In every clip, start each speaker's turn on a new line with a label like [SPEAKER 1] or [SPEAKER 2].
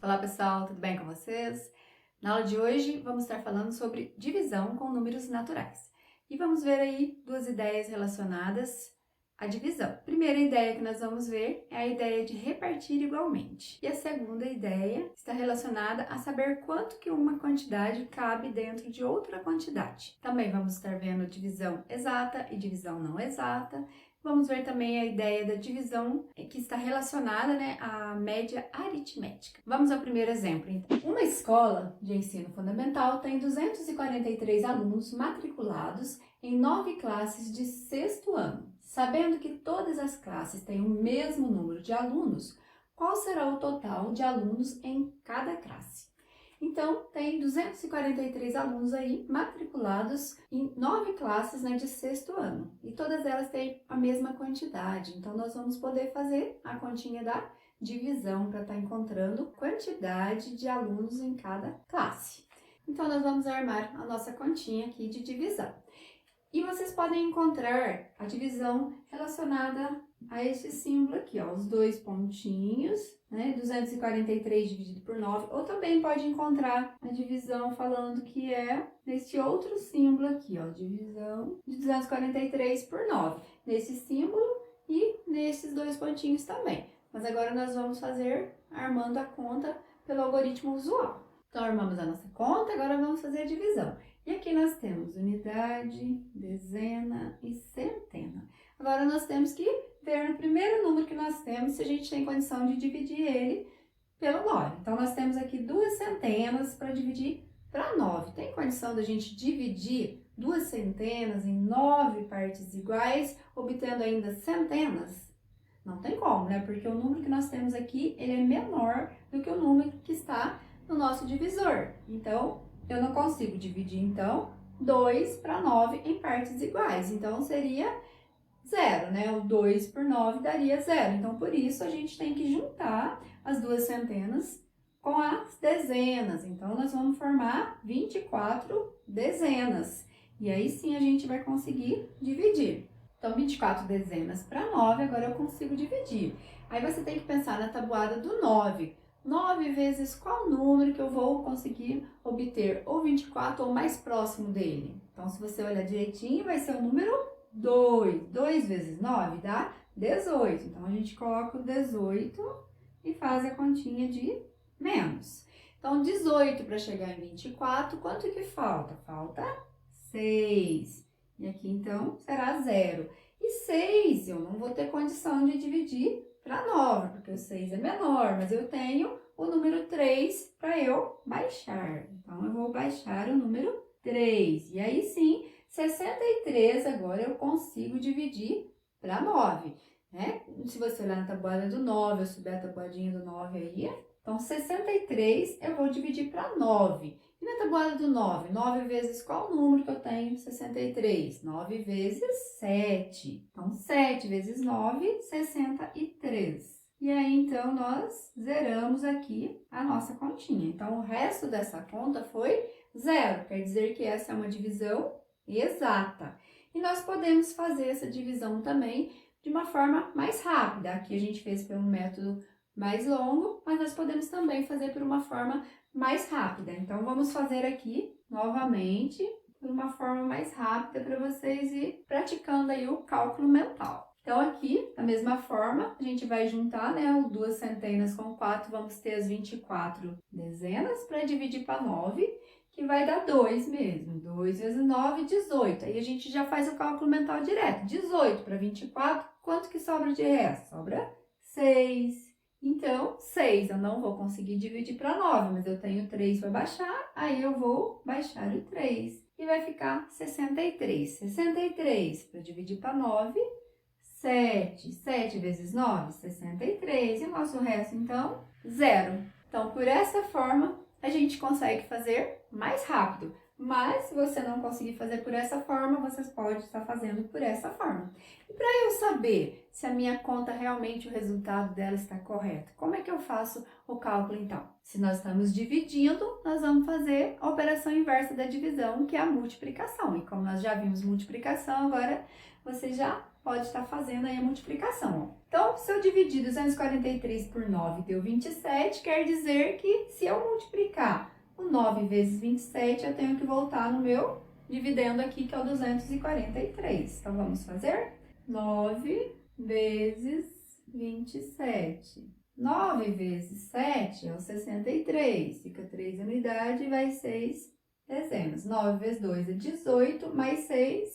[SPEAKER 1] Olá pessoal, tudo bem com vocês? Na aula de hoje vamos estar falando sobre divisão com números naturais. E vamos ver aí duas ideias relacionadas à divisão. A primeira ideia que nós vamos ver é a ideia de repartir igualmente. E a segunda ideia está relacionada a saber quanto que uma quantidade cabe dentro de outra quantidade. Também vamos estar vendo divisão exata e divisão não exata. Vamos ver também a ideia da divisão que está relacionada, à média aritmética. Vamos ao primeiro exemplo. Então. Uma escola de ensino fundamental tem 243 alunos matriculados em 9 classes de sexto ano. Sabendo que todas as classes têm o mesmo número de alunos, qual será o total de alunos em cada classe? Então, tem 243 alunos aí matriculados em 9 classes de sexto ano. E todas elas têm a mesma quantidade. Então, nós vamos poder fazer a continha da divisão para estar encontrando quantidade de alunos em cada classe. Então, nós vamos armar a nossa continha aqui de divisão. E vocês podem encontrar a divisão relacionada a esse símbolo aqui, ó, os dois pontinhos, 243 dividido por 9, ou também pode encontrar a divisão falando que é nesse outro símbolo aqui, ó, divisão de 243 por 9, nesse símbolo e nesses dois pontinhos também. Mas agora nós vamos fazer armando a conta pelo algoritmo usual. Então, armamos a nossa conta, agora vamos fazer a divisão. E aqui nós temos unidade, dezena e centena. Agora nós temos que ver no primeiro número que nós temos se a gente tem condição de dividir ele pelo 9. Então, nós temos aqui duas centenas para dividir para 9. Tem condição da gente dividir duas centenas em 9 partes iguais, obtendo ainda centenas? Não tem como, né? Porque o número que nós temos aqui, ele é menor do que o número que está no nosso divisor. Então, eu não consigo dividir, então, 2 para 9 em partes iguais. Então, seria 0, né? O 2 por 9 daria 0. Então, por isso, a gente tem que juntar as duas centenas com as dezenas. Então, nós vamos formar 24 dezenas. E aí, sim, a gente vai conseguir dividir. Então, 24 dezenas para 9, agora eu consigo dividir. Aí, você tem que pensar na tabuada do 9. 9 vezes qual número que eu vou conseguir obter ou 24 ou mais próximo dele? Então, se você olhar direitinho, vai ser o número 2. 2 vezes 9 dá 18. Então, a gente coloca o 18 e faz a continha de menos. Então, 18 para chegar em 24, quanto que falta? Falta 6. E aqui, então, será 0. E 6, eu não vou ter condição de dividir para 9, porque o 6 é menor, mas eu tenho o número 3 para eu baixar. Então, eu vou baixar o número 3. E aí, sim, 63 agora eu consigo dividir para 9, né? Se você olhar na tabuada do 9, eu subir a tabuadinha do 9 aí, então, 63 eu vou dividir para 9. E na tabuada do 9? 9 vezes qual número que eu tenho? 63. 9 vezes 7. Então, 7 vezes 9, 63. E aí, então, nós zeramos aqui a nossa continha. Então, o resto dessa conta foi 0. Quer dizer que essa é uma divisão exata. E nós podemos fazer essa divisão também de uma forma mais rápida. Aqui a gente fez pelo método mais longo, mas nós podemos também fazer por uma forma mais rápida. Então, vamos fazer aqui, novamente, por uma forma mais rápida para vocês ir praticando aí o cálculo mental. Então, aqui, da mesma forma, a gente vai juntar, o duas centenas com 4, vamos ter as 24 dezenas para dividir para 9, que vai dar 2 mesmo. 2 vezes 9, 18. Aí, a gente já faz o cálculo mental direto. 18 para 24, quanto que sobra de resto? Sobra 6. Então, 6 eu não vou conseguir dividir para 9, mas eu tenho 3 para baixar, aí eu vou baixar o 3. E vai ficar 63. 63 para dividir para 9, 7. 7 vezes 9, 63. E o nosso resto, então, 0. Então, por essa forma, a gente consegue fazer mais rápido. Mas, se você não conseguir fazer por essa forma, você pode estar fazendo por essa forma. E para eu saber se a minha conta realmente o resultado dela está correto, como é que eu faço o cálculo então? Se nós estamos dividindo, nós vamos fazer a operação inversa da divisão, que é a multiplicação. E como nós já vimos multiplicação, agora você já pode estar fazendo aí a multiplicação. Então, se eu dividir 243 por 9 deu 27, quer dizer que se eu multiplicar o 9 vezes 27, eu tenho que voltar no meu dividendo aqui, que é o 243. Então, vamos fazer? 9 vezes 27. 9 vezes 7 é o 63. Fica 3 unidades e vai 6 dezenas. 9 vezes 2 é 18, mais 6,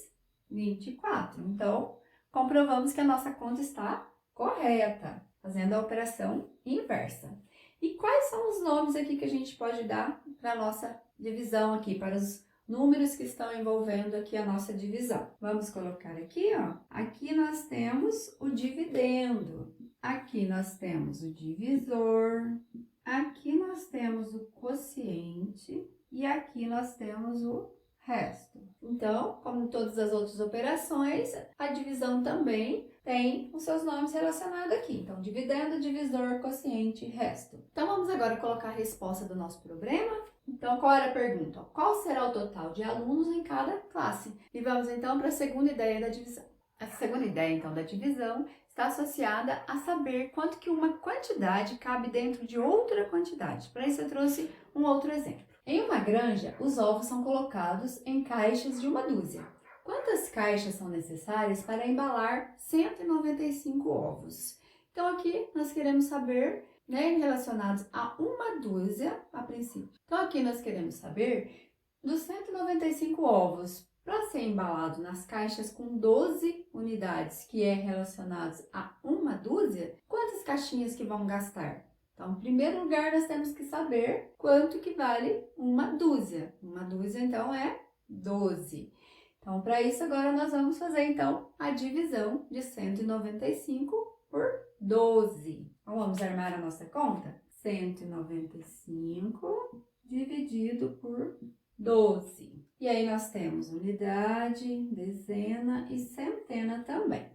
[SPEAKER 1] 24. Então, comprovamos que a nossa conta está correta, fazendo a operação inversa. E quais são os nomes aqui que a gente pode dar para a nossa divisão aqui, para os números que estão envolvendo aqui a nossa divisão? Vamos colocar aqui, ó. Aqui nós temos o dividendo, aqui nós temos o divisor, aqui nós temos o quociente e aqui nós temos o resto. Então, como todas as outras operações, a divisão também tem os seus nomes relacionados aqui. Então, dividendo, divisor, quociente, resto. Então, vamos agora colocar a resposta do nosso problema. Então, qual era a pergunta? Qual será o total de alunos em cada classe? E vamos então para a segunda ideia da divisão. A segunda ideia, então, da divisão está associada a saber quanto que uma quantidade cabe dentro de outra quantidade. Para isso, eu trouxe um outro exemplo. Em uma granja, os ovos são colocados em caixas de 1 dúzia. Quantas caixas são necessárias para embalar 195 ovos? Então, aqui nós queremos saber, relacionados a 1 dúzia, a princípio. Então, aqui nós queremos saber dos 195 ovos para ser embalado nas caixas com 12 unidades, que é relacionados a 1 dúzia, quantas caixinhas que vão gastar? Então, em primeiro lugar, nós temos que saber quanto que vale 1 dúzia. 1 dúzia, então, é 12. Então, para isso, agora nós vamos fazer, então, a divisão de 195 por 12. Então, vamos armar a nossa conta? 195 dividido por 12. E aí, nós temos unidade, dezena e centena também.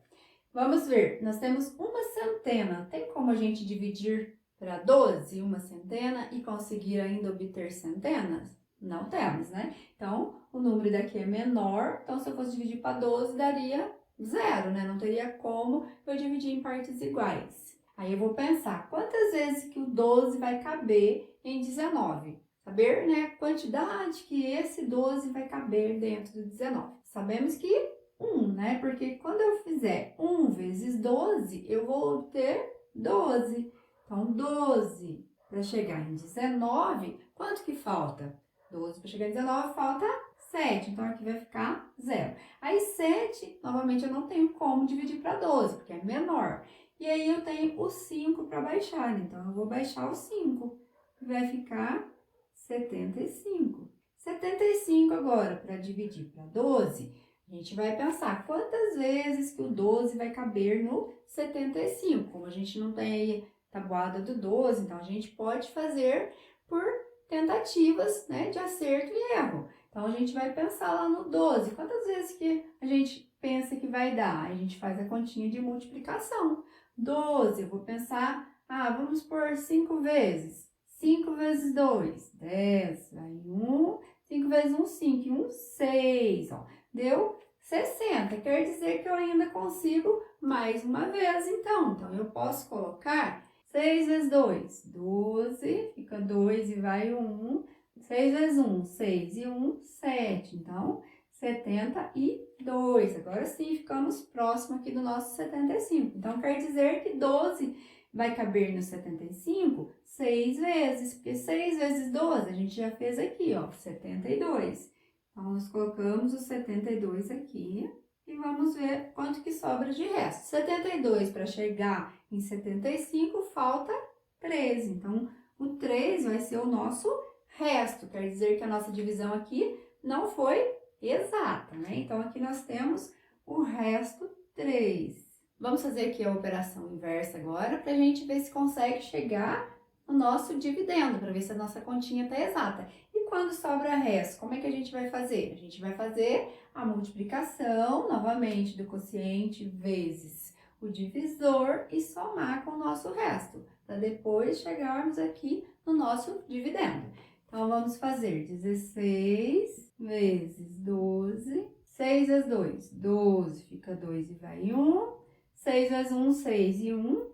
[SPEAKER 1] Vamos ver, nós temos uma centena. Tem como a gente dividir para 12, uma centena, e conseguir ainda obter centenas? Não temos, né? Então, o número daqui é menor, então se eu fosse dividir para 12, daria 0, né? Não teria como eu dividir em partes iguais. Aí eu vou pensar, quantas vezes que o 12 vai caber em 19? Saber, né, a quantidade que esse 12 vai caber dentro do 19. Sabemos que 1, né? Porque quando eu fizer 1 vezes 12, eu vou ter 12. Então, 12 para chegar em 19, quanto que falta? 12 para chegar em 19, falta 7. Então, aqui vai ficar 0. Aí, 7, novamente, eu não tenho como dividir para 12, porque é menor. E aí, eu tenho o 5 para baixar. Então, eu vou baixar o 5. Vai ficar 75. 75 agora, para dividir para 12, a gente vai pensar quantas vezes que o 12 vai caber no 75. Como a gente não tem aí tabuada do 12, então a gente pode fazer por tentativas, né, de acerto e erro. Então a gente vai pensar lá no 12, quantas vezes que a gente pensa que vai dar? A gente faz a continha de multiplicação. 12, eu vou pensar, vamos por 5 vezes. 5 vezes 2, 10, aí 1, 5 vezes 1, 5, e 1, 6, ó, deu 60, quer dizer que eu ainda consigo mais uma vez, então eu posso colocar 6 vezes 2, 12, fica 2 e vai 1. 6 vezes 1, 6 e 1, 7. Então, 72. Agora sim, ficamos próximo aqui do nosso 75. Então, quer dizer que 12 vai caber no 75 6 vezes, porque 6 vezes 12 a gente já fez aqui, ó, 72. Então, nós colocamos o 72 aqui. E vamos ver quanto que sobra de resto. 72 para chegar em 75, falta 13. Então, o 13 vai ser o nosso resto. Quer dizer que a nossa divisão aqui não foi exata, né? Então, aqui nós temos o resto 3. Vamos fazer aqui a operação inversa agora para a gente ver se consegue chegar no nosso dividendo, para ver se a nossa continha está exata. E quando sobra resto, como é que a gente vai fazer? A gente vai fazer a multiplicação, novamente, do quociente vezes o divisor e somar com o nosso resto, para depois chegarmos aqui no nosso dividendo. Então, vamos fazer 16 vezes 12, 6 vezes 2, 12, fica 2 e vai 1, 6 vezes 1, 6 e 1,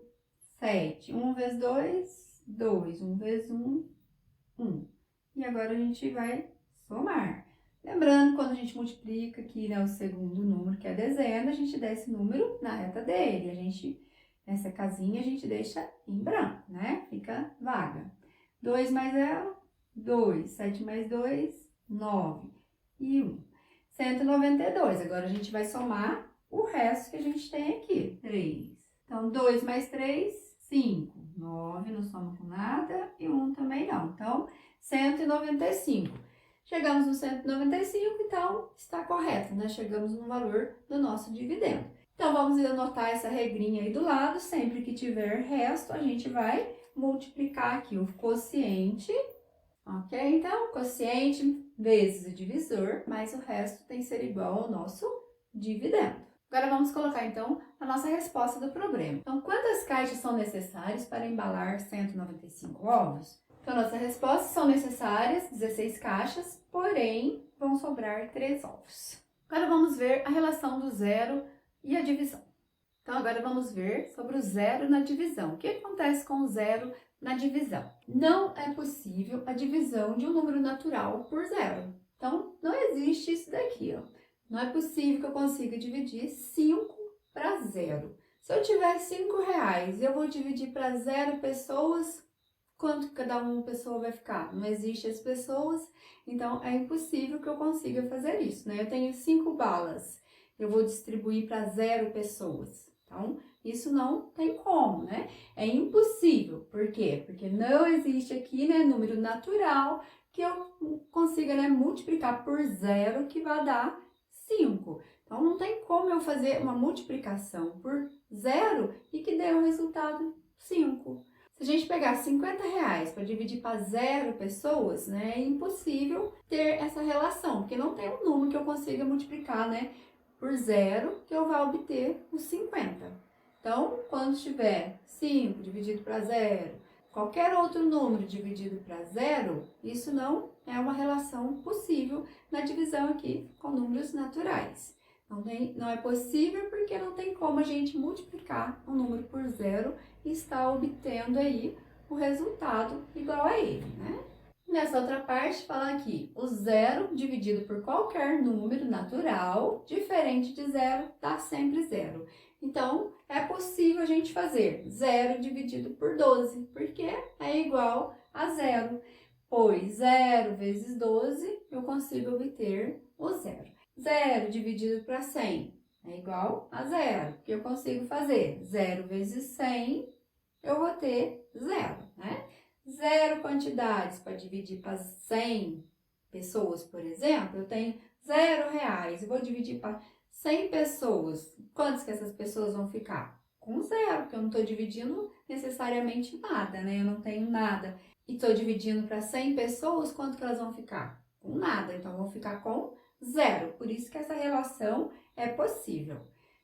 [SPEAKER 1] 7, 1 vezes 2, 2, 1 vezes 1, 1. E agora a gente vai somar. Lembrando, quando a gente multiplica aqui, né, o segundo número, que é a dezena, a gente dá esse número na reta dele. Essa casinha a gente deixa em branco, né? Fica vaga. 2 mais 0, 2. 7 mais 2, 9. E 1. 192. Agora a gente vai somar o resto que a gente tem aqui. 3. Então, 2 mais 3, 5. 9 não soma com nada e 1 também não. Então, 195. Chegamos no 195, então está correto, né? Chegamos no valor do nosso dividendo. Então, vamos anotar essa regrinha aí do lado. Sempre que tiver resto, a gente vai multiplicar aqui o quociente, ok? Então, quociente vezes o divisor, mais o resto tem que ser igual ao nosso dividendo. Agora, vamos colocar, então, a nossa resposta do problema. Então, quantas caixas são necessárias para embalar 195 ovos? Então, nossa resposta são necessárias 16 caixas, porém, vão sobrar 3 ovos. Agora, vamos ver a relação do zero e a divisão. Então, agora vamos ver sobre o zero na divisão. O que acontece com o zero na divisão? Não é possível a divisão de um número natural por zero. Então, não existe isso daqui, ó. Não é possível que eu consiga dividir 5 para 0. Se eu tiver 5 reais e eu vou dividir para 0 pessoas, quanto cada uma pessoa vai ficar? Não existe as pessoas, então é impossível que eu consiga fazer isso, né? Eu tenho 5 balas, eu vou distribuir para 0 pessoas. Então, isso não tem como, né? É impossível. Por quê? Porque não existe aqui, né, número natural que eu consiga, né, multiplicar por 0 que vai dar 5. Então, não tem como eu fazer uma multiplicação por 0 e que dê o resultado 5. Se a gente pegar 50 reais para dividir para 0 pessoas, né, é impossível ter essa relação, porque não tem um número que eu consiga multiplicar, né, por 0 que eu vá obter os 50. Então, quando tiver 5 dividido para 0, qualquer outro número dividido para 0, isso não é uma relação possível na divisão aqui com números naturais. Não é possível porque não tem como a gente multiplicar um número por 0 e estar obtendo aí o resultado igual a ele, né? Nessa outra parte, fala aqui, o 0 dividido por qualquer número natural, diferente de 0, dá sempre 0. Então, é possível a gente fazer 0 dividido por 12, porque é igual a 0. Pois 0 vezes 12, eu consigo obter o 0. 0 dividido para 100 é igual a 0, porque eu consigo fazer 0 vezes 100, eu vou ter 0, né? 0 quantidades para dividir para 100 pessoas, por exemplo, eu tenho 0 reais, eu vou dividir para 100 pessoas. Quantas que essas pessoas vão ficar? Com 0, porque eu não estou dividindo necessariamente nada, né? Eu não tenho nada. E estou dividindo para 100 pessoas, quanto que elas vão ficar? Com nada, então vão ficar com 0. Por isso que essa relação é possível.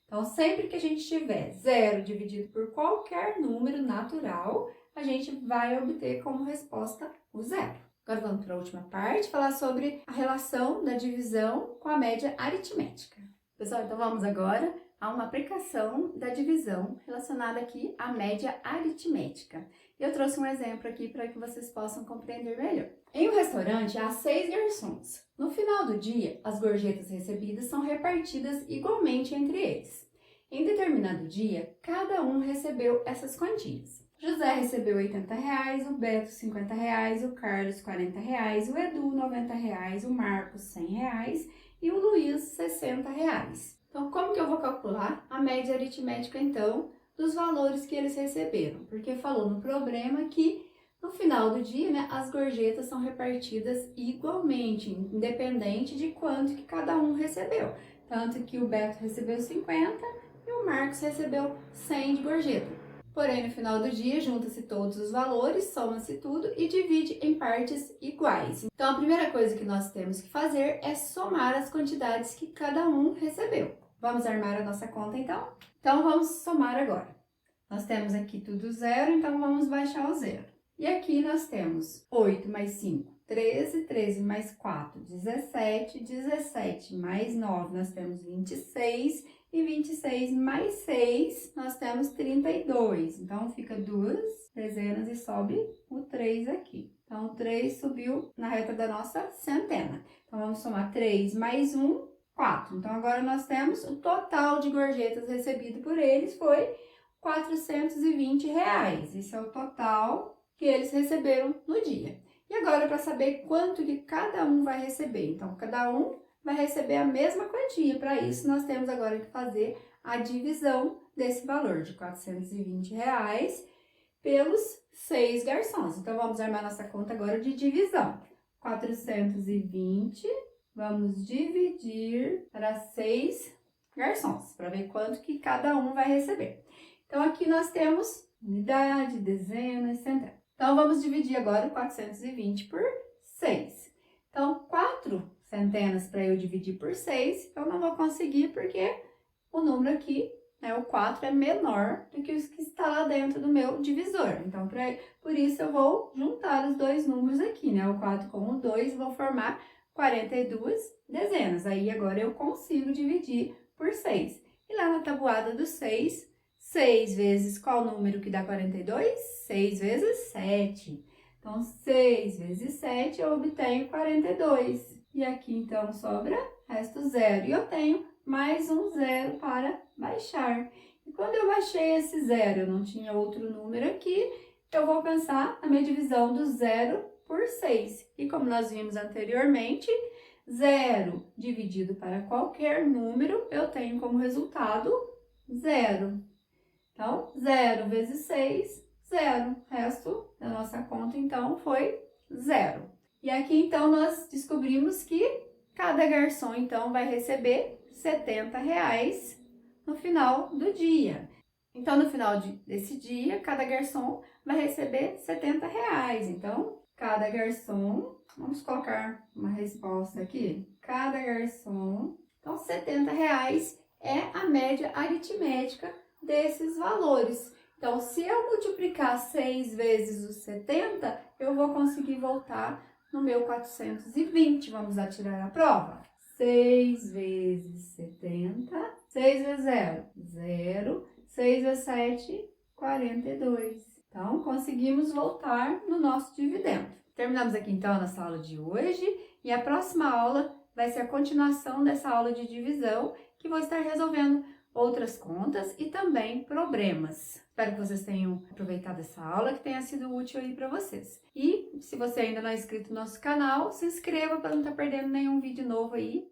[SPEAKER 1] Então, sempre que a gente tiver 0 dividido por qualquer número natural, a gente vai obter como resposta o 0. Agora vamos para a última parte, falar sobre a relação da divisão com a média aritmética. Pessoal, então vamos agora a uma aplicação da divisão relacionada aqui à média aritmética. Eu trouxe um exemplo aqui para que vocês possam compreender melhor. Em um restaurante, há 6 garçons. No final do dia, as gorjetas recebidas são repartidas igualmente entre eles. Em determinado dia, cada um recebeu essas quantias. José recebeu 80 reais, o Beto 50 reais, o Carlos 40 reais, o Edu 90 reais, o Marcos 100 reais e o Luiz 60 reais. Então, como que eu vou calcular a média aritmética, então, dos valores que eles receberam? Porque falou no problema que no final do dia, né, as gorjetas são repartidas igualmente, independente de quanto que cada um recebeu. Tanto que o Beto recebeu 50 e o Marcos recebeu 100 de gorjeta. Porém, no final do dia, junta-se todos os valores, soma-se tudo e divide em partes iguais. Então, a primeira coisa que nós temos que fazer é somar as quantidades que cada um recebeu. Vamos armar a nossa conta, então? Então, vamos somar agora. Nós temos aqui tudo zero, então vamos baixar o zero. E aqui nós temos 8 mais 5, 13, 13 mais 4, 17, 17 mais 9, nós temos 26, e 26 mais 6, nós temos 32. Então, fica 2 dezenas e sobe o 3 aqui. Então, o 3 subiu na reta da nossa centena. Então, vamos somar 3 mais 1, 4. Então, agora nós temos o total de gorjetas recebido por eles foi R$420. Esse é o total que eles receberam no dia. E agora, para saber quanto que cada um vai receber. Então, cada um vai receber a mesma quantia. Para isso, nós temos agora que fazer a divisão desse valor de R$420 pelos 6 garçons. Então, vamos armar nossa conta agora de divisão. 420, vamos dividir para 6 garçons, para ver quanto que cada um vai receber. Então, aqui nós temos unidade, dezena e centena. Então, vamos dividir agora o 420 por 6. Então, 4 centenas para eu dividir por 6, eu não vou conseguir porque o número aqui, né, o 4 é menor do que o que está lá dentro do meu divisor. Então, por isso eu vou juntar os dois números aqui, né? O 4 com o 2, vou formar 42 dezenas. Aí, agora eu consigo dividir por 6. E lá na tabuada do 6, 6 vezes qual número que dá 42? 6 vezes 7. Então, 6 vezes 7, eu obtenho 42. E aqui, então, sobra resto zero. E eu tenho mais um zero para baixar. E quando eu baixei esse zero, eu não tinha outro número aqui, eu vou pensar na minha divisão do zero por 6. E como nós vimos anteriormente, 0 dividido para qualquer número, eu tenho como resultado 0. Então, 0 vezes 6, 0. O resto da nossa conta, então, foi 0. E aqui, então, nós descobrimos que cada garçom, então, vai receber R$70 no final do dia. Então, no final desse dia, cada garçom vai receber R$70. Então, cada garçom, vamos colocar uma resposta aqui. Cada garçom, então, R$70 é a média aritmética desses valores. Então, se eu multiplicar 6 vezes os 70, eu vou conseguir voltar no meu 420. Vamos atirar a prova. 6 vezes 70, 6 vezes 0, 0, 6 vezes 7, 42. Então, conseguimos voltar no nosso dividendo. Terminamos aqui, então, a nossa aula de hoje. E a próxima aula vai ser a continuação dessa aula de divisão, que vou estar resolvendo outras contas e também problemas. Espero que vocês tenham aproveitado essa aula, que tenha sido útil aí para vocês. E se você ainda não é inscrito no nosso canal, se inscreva para não estar perdendo nenhum vídeo novo aí.